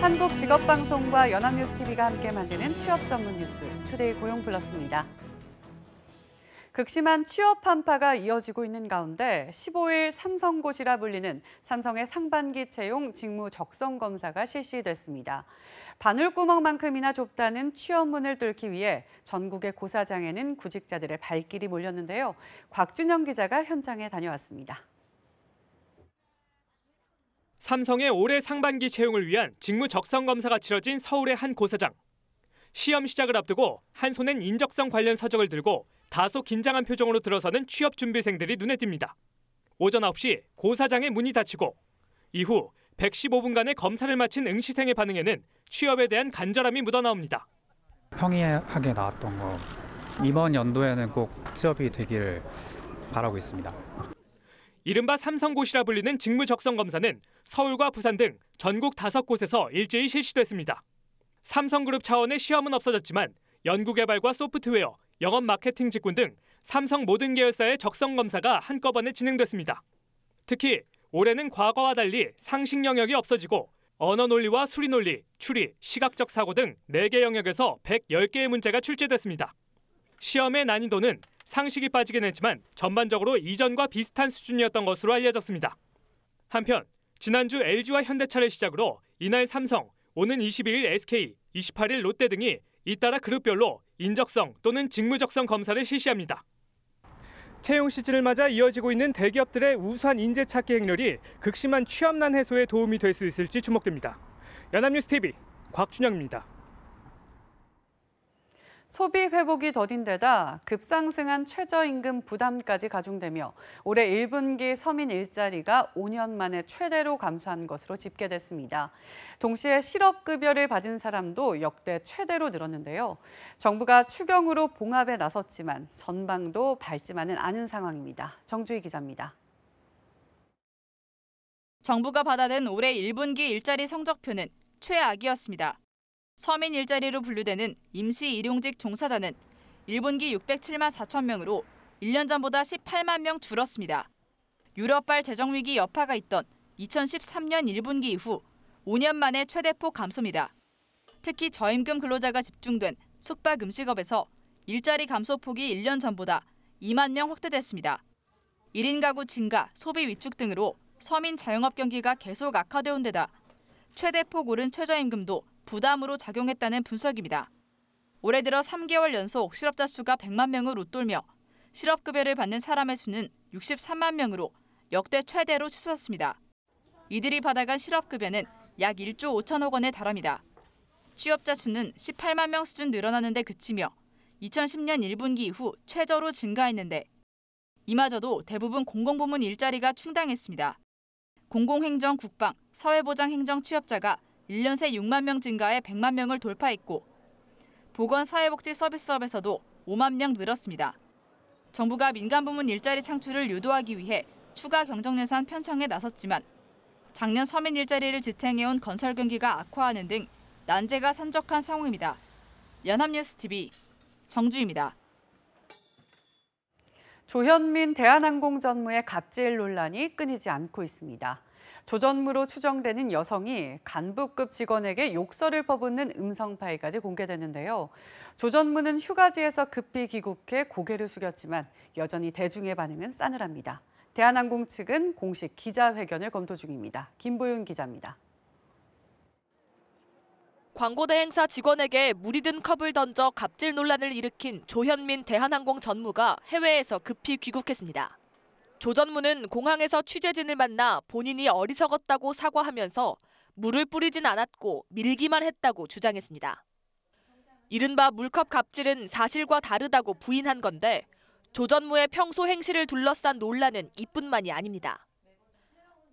한국직업방송과 연합뉴스TV가 함께 만드는 취업 전문 뉴스, 투데이 고용플러스입니다. 극심한 취업 한파가 이어지고 있는 가운데 15일 삼성고시라 불리는 삼성의 상반기 채용 직무 적성 검사가 실시됐습니다. 바늘구멍만큼이나 좁다는 취업문을 뚫기 위해 전국의 고사장에는 구직자들의 발길이 몰렸는데요. 곽준영 기자가 현장에 다녀왔습니다. 삼성의 올해 상반기 채용을 위한 직무 적성 검사가 치러진 서울의 한 고사장. 시험 시작을 앞두고 한 손엔 인적성 관련 서적을 들고 다소 긴장한 표정으로 들어서는 취업 준비생들이 눈에 띕니다. 오전 9시 고사장의 문이 닫히고 이후 115분간의 검사를 마친 응시생의 반응에는 취업에 대한 간절함이 묻어나옵니다. 평이하게 나왔던 거 이번 연도에는 꼭 취업이 되기를 바라고 있습니다. 이른바 삼성고시라 불리는 직무 적성 검사는 서울과 부산 등 전국 5곳에서 일제히 실시됐습니다. 삼성그룹 차원의 시험은 없어졌지만 연구개발과 소프트웨어, 영업 마케팅 직군 등 삼성 모든 계열사의 적성 검사가 한꺼번에 진행됐습니다. 특히 올해는 과거와 달리 상식 영역이 없어지고 언어 논리와 수리 논리, 추리, 시각적 사고 등 4개 영역에서 110개의 문제가 출제됐습니다. 시험의 난이도는 상식이 빠지긴 했지만 전반적으로 이전과 비슷한 수준이었던 것으로 알려졌습니다. 한편 지난주 LG와 현대차를 시작으로 이날 삼성, 오는 22일 SK, 28일 롯데 등이 잇따라 그룹별로 인적성 또는 직무적성 검사를 실시합니다. 채용 시즌을 맞아 이어지고 있는 대기업들의 우수한 인재 찾기 행렬이 극심한 취업난 해소에 도움이 될 수 있을지 주목됩니다. 연합뉴스TV 곽준영입니다. 소비 회복이 더딘 데다 급상승한 최저임금 부담까지 가중되며 올해 1분기 서민 일자리가 5년 만에 최대로 감소한 것으로 집계됐습니다. 동시에 실업급여를 받은 사람도 역대 최대로 늘었는데요. 정부가 추경으로 봉합에 나섰지만 전방도 밝지만은 않은 상황입니다. 정주희 기자입니다. 정부가 받아낸 올해 1분기 일자리 성적표는 최악이었습니다. 서민 일자리로 분류되는 임시 일용직 종사자는 1분기 607만 4천 명으로 1년 전보다 18만 명 줄었습니다. 유럽발 재정위기 여파가 있던 2013년 1분기 이후 5년 만에 최대폭 감소입니다. 특히 저임금 근로자가 집중된 숙박 음식업에서 일자리 감소폭이 1년 전보다 2만 명 확대됐습니다. 1인 가구 증가, 소비 위축 등으로 서민 자영업 경기가 계속 악화되온 데다 최대폭 오른 최저임금도 부담으로 작용했다는 분석입니다. 올해 들어 3개월 연속 실업자 수가 100만 명을 웃돌며 실업급여를 받는 사람의 수는 63만 명으로 역대 최대로 치솟았습니다. 이들이 받아간 실업급여는 약 1조 5천억 원에 달합니다. 취업자 수는 18만 명 수준 늘어나는 데 그치며 2010년 1분기 이후 최저로 증가했는데 이마저도 대부분 공공부문 일자리가 충당했습니다. 공공행정, 국방, 사회보장행정 취업자가 1년 새 6만 명 증가해 100만 명을 돌파했고 보건사회복지 서비스업에서도 5만 명 늘었습니다. 정부가 민간부문 일자리 창출을 유도하기 위해 추가 경정예산 편성에 나섰지만 작년 서민 일자리를 지탱해온 건설 경기가 악화하는 등 난제가 산적한 상황입니다. 연합뉴스TV 정주희입니다. 조현민 대한항공 전무의 갑질 논란이 끊이지 않고 있습니다. 조전무로 추정되는 여성이 간부급 직원에게 욕설을 퍼붓는 음성 파일까지 공개됐는데요. 조전무는 휴가지에서 급히 귀국해 고개를 숙였지만 여전히 대중의 반응은 싸늘합니다. 대한항공 측은 공식 기자회견을 검토 중입니다. 김보윤 기자입니다. 광고대 행사 직원에게 물이 든 컵을 던져 갑질 논란을 일으킨 조현민 대한항공 전무가 해외에서 급히 귀국했습니다. 조 전무는 공항에서 취재진을 만나 본인이 어리석었다고 사과하면서 물을 뿌리진 않았고 밀기만 했다고 주장했습니다. 이른바 물컵 갑질은 사실과 다르다고 부인한 건데 조 전무의 평소 행실을 둘러싼 논란은 이뿐만이 아닙니다.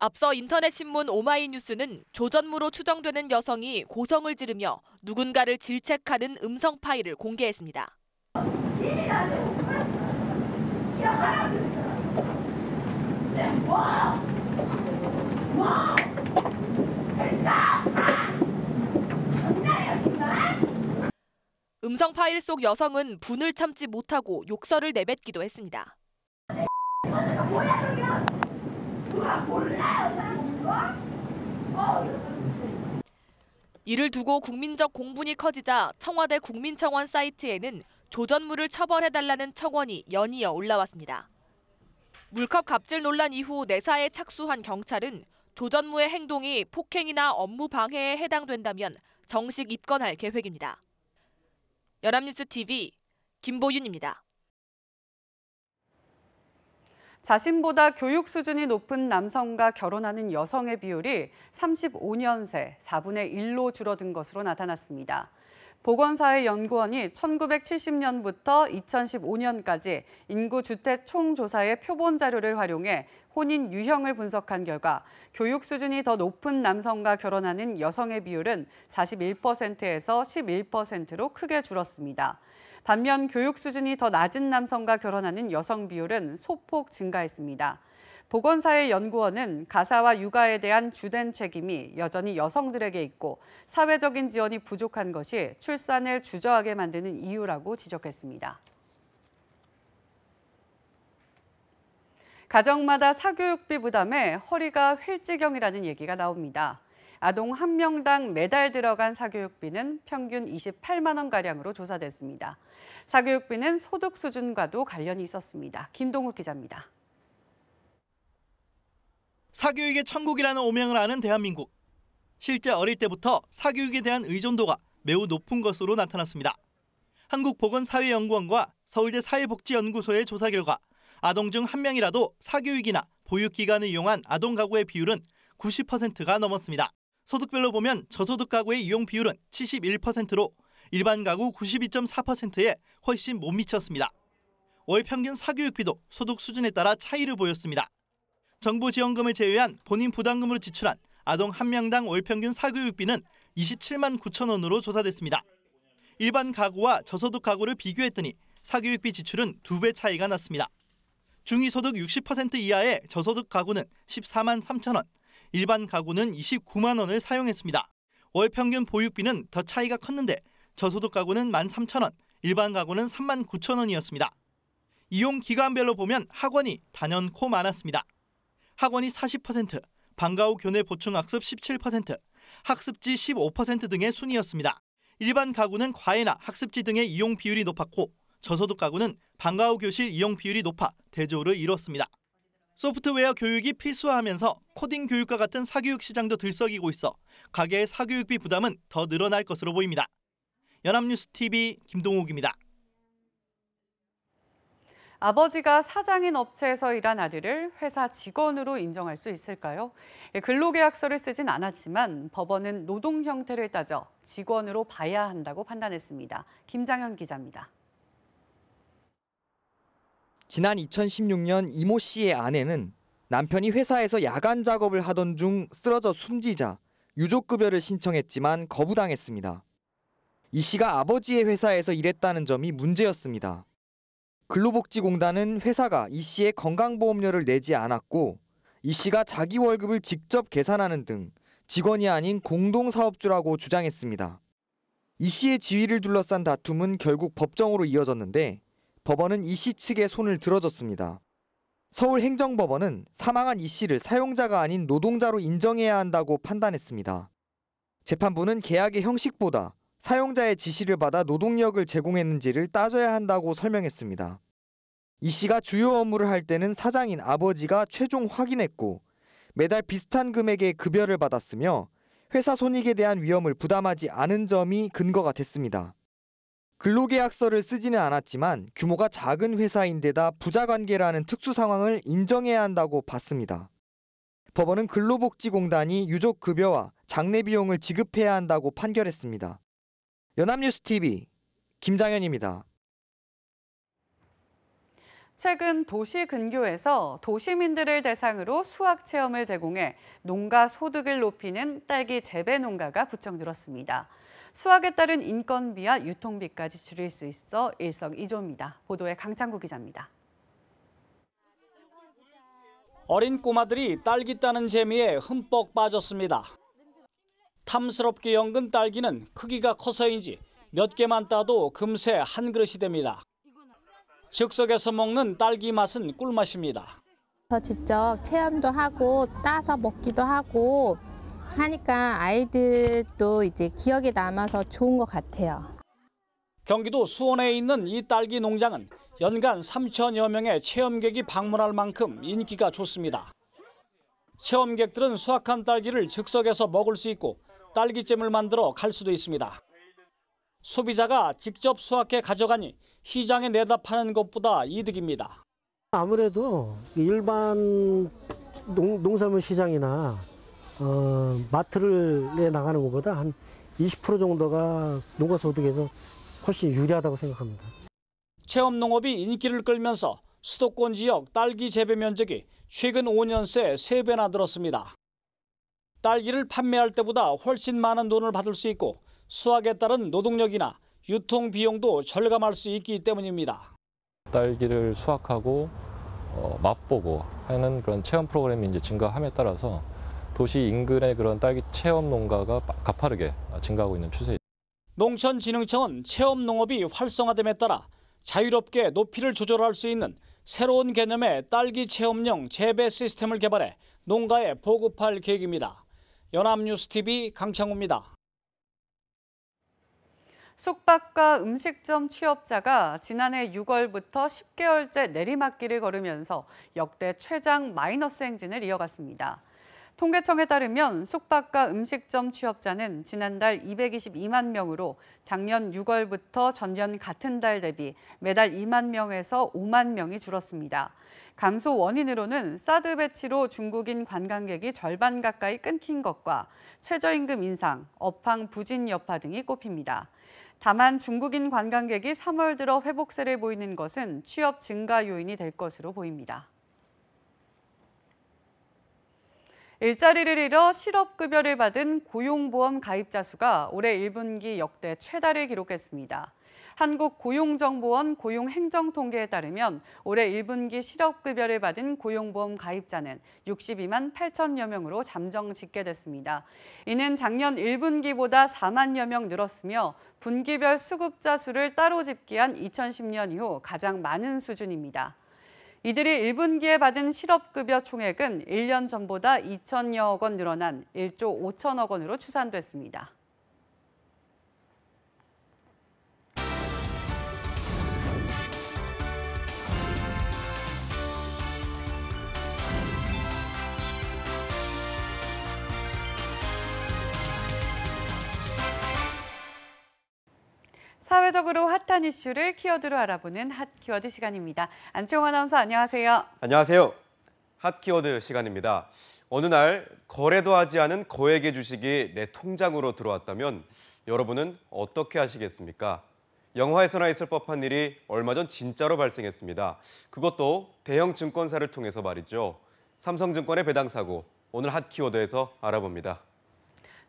앞서 인터넷 신문 오마이뉴스는 조 전무로 추정되는 여성이 고성을 지르며 누군가를 질책하는 음성 파일을 공개했습니다. 음성 파일 속 여성은 분을 참지 못하고 욕설을 내뱉기도 했습니다. 이를 두고 국민적 공분이 커지자 청와대 국민청원 사이트에는 조전무를 처벌해달라는 청원이 연이어 올라왔습니다. 물컵 갑질 논란 이후 내사에 착수한 경찰은 조전무의 행동이 폭행이나 업무 방해에 해당된다면 정식 입건할 계획입니다. 연합뉴스 TV 김보윤입니다. 자신보다 교육 수준이 높은 남성과 결혼하는 여성의 비율이 35년 새 4분의 1로 줄어든 것으로 나타났습니다. 보건사회연구원이 1970년부터 2015년까지 인구 주택 총조사의 표본 자료를 활용해 혼인 유형을 분석한 결과 교육 수준이 더 높은 남성과 결혼하는 여성의 비율은 41%에서 11%로 크게 줄었습니다. 반면 교육 수준이 더 낮은 남성과 결혼하는 여성 비율은 소폭 증가했습니다. 보건사회연구원은 가사와 육아에 대한 주된 책임이 여전히 여성들에게 있고 사회적인 지원이 부족한 것이 출산을 주저하게 만드는 이유라고 지적했습니다. 가정마다 사교육비 부담에 허리가 휠지경이라는 얘기가 나옵니다. 아동 한 명당 매달 들어간 사교육비는 평균 28만 원가량으로 조사됐습니다. 사교육비는 소득 수준과도 관련이 있었습니다. 김동욱 기자입니다. 사교육의 천국이라는 오명을 아는 대한민국. 실제 어릴 때부터 사교육에 대한 의존도가 매우 높은 것으로 나타났습니다. 한국보건사회연구원과 서울대 사회복지연구소의 조사 결과 아동 중 한 명이라도 사교육이나 보육기관을 이용한 아동 가구의 비율은 90%가 넘었습니다. 소득별로 보면 저소득 가구의 이용 비율은 71%로 일반 가구 92.4%에 훨씬 못 미쳤습니다. 월 평균 사교육비도 소득 수준에 따라 차이를 보였습니다. 정부 지원금을 제외한 본인 부담금으로 지출한 아동 한 명당 월 평균 사교육비는 27만 9천 원으로 조사됐습니다. 일반 가구와 저소득 가구를 비교했더니 사교육비 지출은 2배 차이가 났습니다. 중위소득 60% 이하의 저소득 가구는 14만 3천 원, 일반 가구는 29만 원을 사용했습니다. 월 평균 보육비는 더 차이가 컸는데 저소득 가구는 13,000원, 일반 가구는 3만 9천 원이었습니다. 이용 기간별로 보면 학원이 단연코 많았습니다. 학원이 40%, 방과 후 교내 보충학습 17%, 학습지 15% 등의 순이었습니다. 일반 가구는 과외나 학습지 등의 이용 비율이 높았고 저소득 가구는 방과 후 교실 이용 비율이 높아 대조를 이뤘습니다. 소프트웨어 교육이 필수화하면서 코딩 교육과 같은 사교육 시장도 들썩이고 있어 가계의 사교육비 부담은 더 늘어날 것으로 보입니다. 연합뉴스 TV 김동욱입니다. 아버지가 사장인 업체에서 일한 아들을 회사 직원으로 인정할 수 있을까요? 근로계약서를 쓰진 않았지만 법원은 노동 형태를 따져 직원으로 봐야 한다고 판단했습니다. 김장현 기자입니다. 지난 2016년 이모 씨의 아내는 남편이 회사에서 야간 작업을 하던 중 쓰러져 숨지자 유족급여를 신청했지만 거부당했습니다. 이 씨가 아버지의 회사에서 일했다는 점이 문제였습니다. 근로복지공단은 회사가 이 씨의 건강보험료를 내지 않았고 이 씨가 자기 월급을 직접 계산하는 등 직원이 아닌 공동사업주라고 주장했습니다. 이 씨의 지위를 둘러싼 다툼은 결국 법정으로 이어졌는데 법원은 이 씨 측의 손을 들어줬습니다. 서울행정법원은 사망한 이 씨를 사용자가 아닌 노동자로 인정해야 한다고 판단했습니다. 재판부는 계약의 형식보다 사용자의 지시를 받아 노동력을 제공했는지를 따져야 한다고 설명했습니다. 이 씨가 주요 업무를 할 때는 사장인 아버지가 최종 확인했고 매달 비슷한 금액의 급여를 받았으며 회사 손익에 대한 위험을 부담하지 않은 점이 근거가 됐습니다. 근로계약서를 쓰지는 않았지만 규모가 작은 회사인데다 부자관계라는 특수 상황을 인정해야 한다고 봤습니다. 법원은 근로복지공단이 유족급여와 장례비용을 지급해야 한다고 판결했습니다. 연합뉴스 TV 김장현입니다. 최근 도시 근교에서 도시민들을 대상으로 수학 체험을 제공해 농가 소득을 높이는 딸기 재배 농가가 부쩍 늘었습니다. 수학에 따른 인건비와 유통비까지 줄일 수 있어 일석이조입니다. 보도에 강창구 기자입니다. 어린 꼬마들이 딸기 따는 재미에 흠뻑 빠졌습니다. 탐스럽게 연근 딸기는 크기가 커서인지 몇 개만 따도 금세 한 그릇이 됩니다. 즉석에서 먹는 딸기 맛은 꿀맛입니다. 직접 체험도 하고 따서 먹기도 하고 하니까 아이들도 이제 기억에 남아서 좋은 것 같아요. 경기도 수원에 있는 이 딸기 농장은 연간 3천여 명의 체험객이 방문할 만큼 인기가 좋습니다. 체험객들은 수확한 딸기를 즉석에서 먹을 수 있고 딸기잼을 만들어 갈 수도 있습니다. 소비자가 직접 수확해 가져가니 시장에 내다 파는 것보다 이득입니다. 아무래도 일반 농산물 시장이나 마트를 나가는 것보다 한 20% 정도가 농가소득에서 훨씬 유리하다고 생각합니다. 체험 농업이 인기를 끌면서 수도권 지역 딸기 재배 면적이 최근 5년 새 3배나 늘었습니다. 딸기를 판매할 때보다 훨씬 많은 돈을 받을 수 있고 수확에 따른 노동력이나 유통 비용도 절감할 수 있기 때문입니다. 딸기를 수확하고 맛보고 하는 그런 체험 프로그램이 이제 증가함에 따라서 도시 인근의 그런 딸기 체험 농가가 가파르게 증가하고 있는 추세입니다. 농촌진흥청은 체험 농업이 활성화됨에 따라 자유롭게 높이를 조절할 수 있는 새로운 개념의 딸기 체험용 재배 시스템을 개발해 농가에 보급할 계획입니다. 연합뉴스TV 강창우입니다. 숙박과 음식점 취업자가 지난해 6월부터 10개월째 내리막길을 걸으면서 역대 최장 마이너스 행진을 이어갔습니다. 통계청에 따르면 숙박과 음식점 취업자는 지난달 222만 명으로 작년 6월부터 전년 같은 달 대비 매달 2만 명에서 5만 명이 줄었습니다. 감소 원인으로는 사드 배치로 중국인 관광객이 절반 가까이 끊긴 것과 최저임금 인상, 업황 부진 여파 등이 꼽힙니다. 다만 중국인 관광객이 3월 들어 회복세를 보이는 것은 취업 증가 요인이 될 것으로 보입니다. 일자리를 잃어 실업급여를 받은 고용보험 가입자 수가 올해 1분기 역대 최다를 기록했습니다. 한국고용정보원 고용행정통계에 따르면 올해 1분기 실업급여를 받은 고용보험 가입자는 62만 8천여 명으로 잠정 집계됐습니다. 이는 작년 1분기보다 4만여 명 늘었으며 분기별 수급자 수를 따로 집계한 2010년 이후 가장 많은 수준입니다. 이들이 1분기에 받은 실업급여 총액은 1년 전보다 2천여억 원 늘어난 1조 5천억 원으로 추산됐습니다. 사회적으로 핫한 이슈를 키워드로 알아보는 핫 키워드 시간입니다. 안치홍 아나운서 안녕하세요. 안녕하세요. 핫 키워드 시간입니다. 어느 날 거래도 하지 않은 거액의 주식이 내 통장으로 들어왔다면 여러분은 어떻게 하시겠습니까? 영화에서나 있을 법한 일이 얼마 전 진짜로 발생했습니다. 그것도 대형 증권사를 통해서 말이죠. 삼성증권의 배당 사고, 오늘 핫 키워드에서 알아봅니다.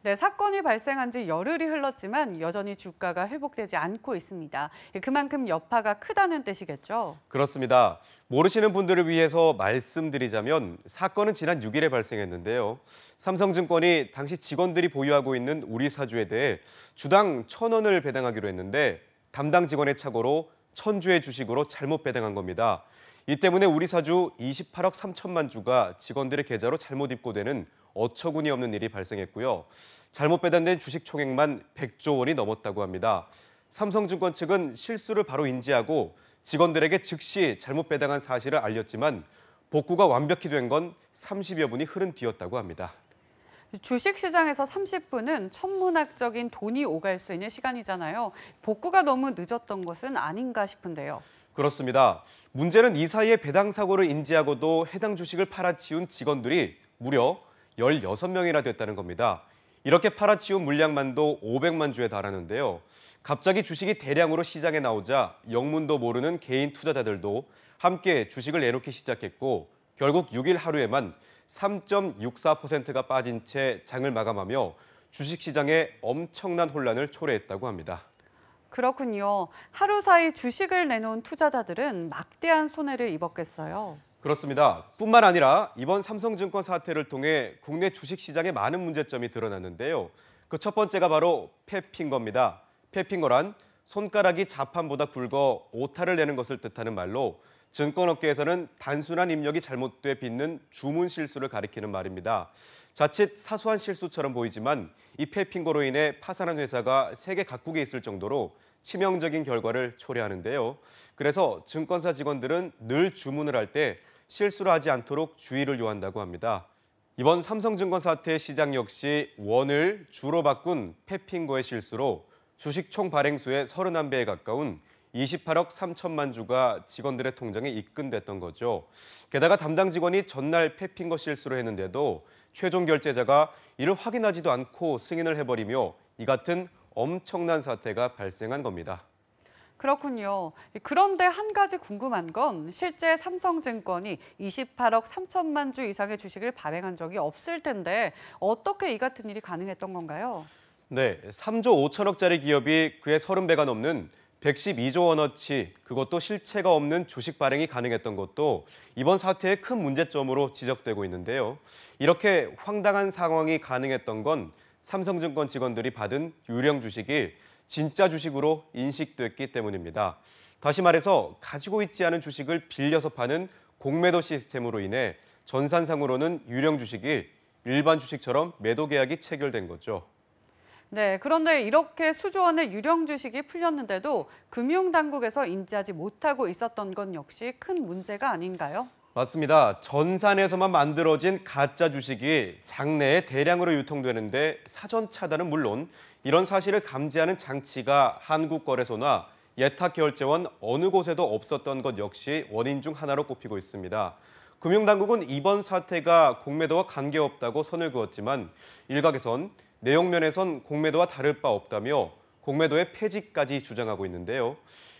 네, 사건이 발생한 지 열흘이 흘렀지만 여전히 주가가 회복되지 않고 있습니다. 그만큼 여파가 크다는 뜻이겠죠? 그렇습니다. 모르시는 분들을 위해서 말씀드리자면 사건은 지난 6일에 발생했는데요. 삼성증권이 당시 직원들이 보유하고 있는 우리 사주에 대해 주당 1,000원을 배당하기로 했는데 담당 직원의 착오로 1,000주의 주식으로 잘못 배당한 겁니다. 이 때문에 우리 사주 28억 3천만 주가 직원들의 계좌로 잘못 입고되는 어처구니 없는 일이 발생했고요. 잘못 배당된 주식 총액만 100조 원이 넘었다고 합니다. 삼성증권 측은 실수를 바로 인지하고 직원들에게 즉시 잘못 배당한 사실을 알렸지만 복구가 완벽히 된 건 30여 분이 흐른 뒤였다고 합니다. 주식시장에서 30분은 천문학적인 돈이 오갈 수 있는 시간이잖아요. 복구가 너무 늦었던 것은 아닌가 싶은데요. 그렇습니다. 문제는 이 사이에 배당 사고를 인지하고도 해당 주식을 팔아치운 직원들이 무려 16명이나 됐다는 겁니다. 이렇게 팔아치운 물량만도 500만 주에 달하는데요. 갑자기 주식이 대량으로 시장에 나오자 영문도 모르는 개인 투자자들도 함께 주식을 내놓기 시작했고 결국 6일 하루에만 3.64%가 빠진 채 장을 마감하며 주식시장에 엄청난 혼란을 초래했다고 합니다. 그렇군요. 하루 사이 주식을 내놓은 투자자들은 막대한 손해를 입었겠어요. 그렇습니다. 뿐만 아니라 이번 삼성증권 사태를 통해 국내 주식시장에 많은 문제점이 드러났는데요. 그 첫 번째가 바로 패핑거입니다. 패핑거란 손가락이 자판보다 굵어 오타를 내는 것을 뜻하는 말로 증권업계에서는 단순한 입력이 잘못돼 빚는 주문 실수를 가리키는 말입니다. 자칫 사소한 실수처럼 보이지만 이 패핑고로 인해 파산한 회사가 세계 각국에 있을 정도로 치명적인 결과를 초래하는데요. 그래서 증권사 직원들은 늘 주문을 할 때 실수를 하지 않도록 주의를 요한다고 합니다. 이번 삼성증권 사태의 시작 역시 원을 주로 바꾼 패핑고의 실수로 주식 총 발행수의 31배에 가까운 28억 3천만 주가 직원들의 통장에 입금됐던 거죠. 게다가 담당 직원이 전날 패핑거 실수를 했는데도 최종 결제자가 이를 확인하지도 않고 승인을 해버리며 이 같은 엄청난 사태가 발생한 겁니다. 그렇군요. 그런데 한 가지 궁금한 건 실제 삼성증권이 28억 3천만 주 이상의 주식을 발행한 적이 없을 텐데 어떻게 이 같은 일이 가능했던 건가요? 네, 3조 5천억짜리 기업이 그의 30배가 넘는 112조 원어치, 그것도 실체가 없는 주식 발행이 가능했던 것도 이번 사태의 큰 문제점으로 지적되고 있는데요. 이렇게 황당한 상황이 가능했던 건 삼성증권 직원들이 받은 유령 주식이 진짜 주식으로 인식됐기 때문입니다. 다시 말해서 가지고 있지 않은 주식을 빌려서 파는 공매도 시스템으로 인해 전산상으로는 유령 주식이 일반 주식처럼 매도 계약이 체결된 거죠. 네, 그런데 이렇게 수조 원의 유령 주식이 풀렸는데도 금융당국에서 인지하지 못하고 있었던 건 역시 큰 문제가 아닌가요? 맞습니다. 전산에서만 만들어진 가짜 주식이 장내에 대량으로 유통되는데 사전 차단은 물론 이런 사실을 감지하는 장치가 한국거래소나 예탁결제원 어느 곳에도 없었던 것 역시 원인 중 하나로 꼽히고 있습니다. 금융당국은 이번 사태가 공매도와 관계없다고 선을 그었지만 일각에선 내용면에선 공매도와 다를 바 없다며 공매도의 폐지까지 주장하고 있는데요.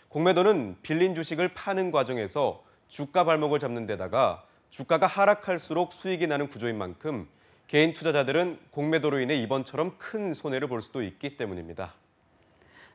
공매도는 빌린 주식을 파는 과정에서 주가 발목을 잡는 데다가 주가가 하락할수록 수익이 나는 구조인 만큼 개인 투자자들은 공매도로 인해 이번처럼 큰 손해를 볼 수도 있기 때문입니다.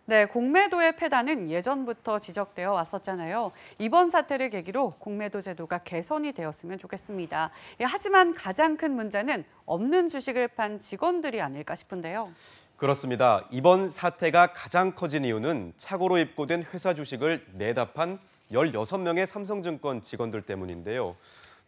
네, 공매도의 폐단은 예전부터 지적되어 왔었잖아요. 이번 사태를 계기로 공매도 제도가 개선이 되었으면 좋겠습니다. 하지만 가장 큰 문제는 없는 주식을 판 직원들이 아닐까 싶은데요. 그렇습니다. 이번 사태가 가장 커진 이유는 착오로 입고된 회사 주식을 내다 판 16명의 삼성증권 직원들 때문인데요.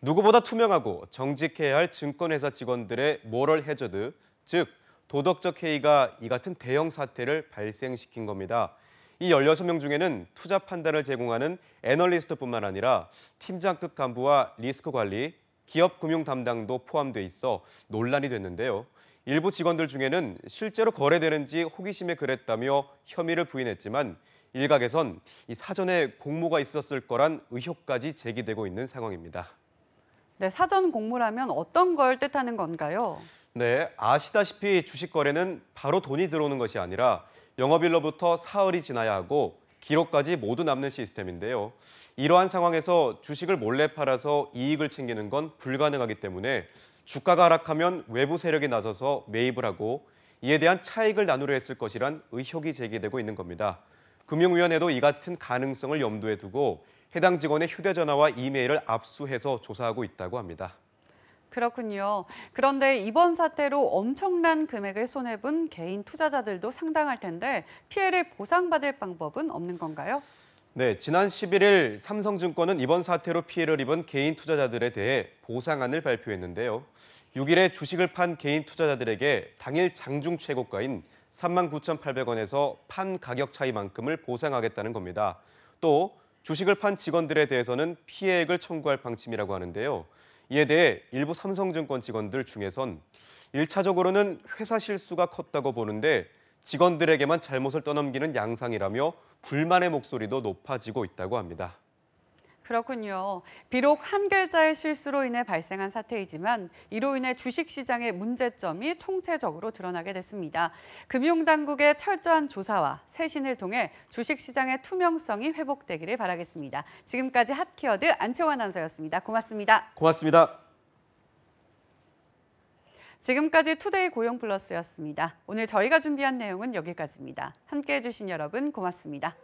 누구보다 투명하고 정직해야 할 증권회사 직원들의 모럴 해저드, 즉 도덕적 해이가 이 같은 대형 사태를 발생시킨 겁니다. 이 16명 중에는 투자 판단을 제공하는 애널리스트뿐만 아니라 팀장급 간부와 리스크 관리, 기업 금융 담당도 포함돼 있어 논란이 됐는데요. 일부 직원들 중에는 실제로 거래되는지 호기심에 그랬다며 혐의를 부인했지만 일각에선 이 사전에 공모가 있었을 거란 의혹까지 제기되고 있는 상황입니다. 네, 사전 공모라면 어떤 걸 뜻하는 건가요? 네, 아시다시피 주식 거래는 바로 돈이 들어오는 것이 아니라 영업일로부터 사흘이 지나야 하고 기록까지 모두 남는 시스템인데요. 이러한 상황에서 주식을 몰래 팔아서 이익을 챙기는 건 불가능하기 때문에 주가가 하락하면 외부 세력이 나서서 매입을 하고 이에 대한 차익을 나누려 했을 것이란 의혹이 제기되고 있는 겁니다. 금융위원회도 이 같은 가능성을 염두에 두고 해당 직원의 휴대전화와 이메일을 압수해서 조사하고 있다고 합니다. 그렇군요. 그런데 이번 사태로 엄청난 금액을 손해본 개인 투자자들도 상당할 텐데 피해를 보상받을 방법은 없는 건가요? 네, 지난 11일 삼성증권은 이번 사태로 피해를 입은 개인 투자자들에 대해 보상안을 발표했는데요. 6일에 주식을 판 개인 투자자들에게 당일 장중 최고가인 39,800원에서 판 가격 차이만큼을 보상하겠다는 겁니다. 또 주식을 판 직원들에 대해서는 피해액을 청구할 방침이라고 하는데요. 이에 대해 일부 삼성증권 직원들 중에선 1차적으로는 회사 실수가 컸다고 보는데 직원들에게만 잘못을 떠넘기는 양상이라며 불만의 목소리도 높아지고 있다고 합니다. 그렇군요. 비록 한 글자의 실수로 인해 발생한 사태이지만 이로 인해 주식시장의 문제점이 총체적으로 드러나게 됐습니다. 금융당국의 철저한 조사와 세신을 통해 주식시장의 투명성이 회복되기를 바라겠습니다. 지금까지 핫키워드 안채홍 아나운서였습니다. 고맙습니다. 고맙습니다. 지금까지 투데이 고용플러스였습니다. 오늘 저희가 준비한 내용은 여기까지입니다. 함께해 주신 여러분 고맙습니다.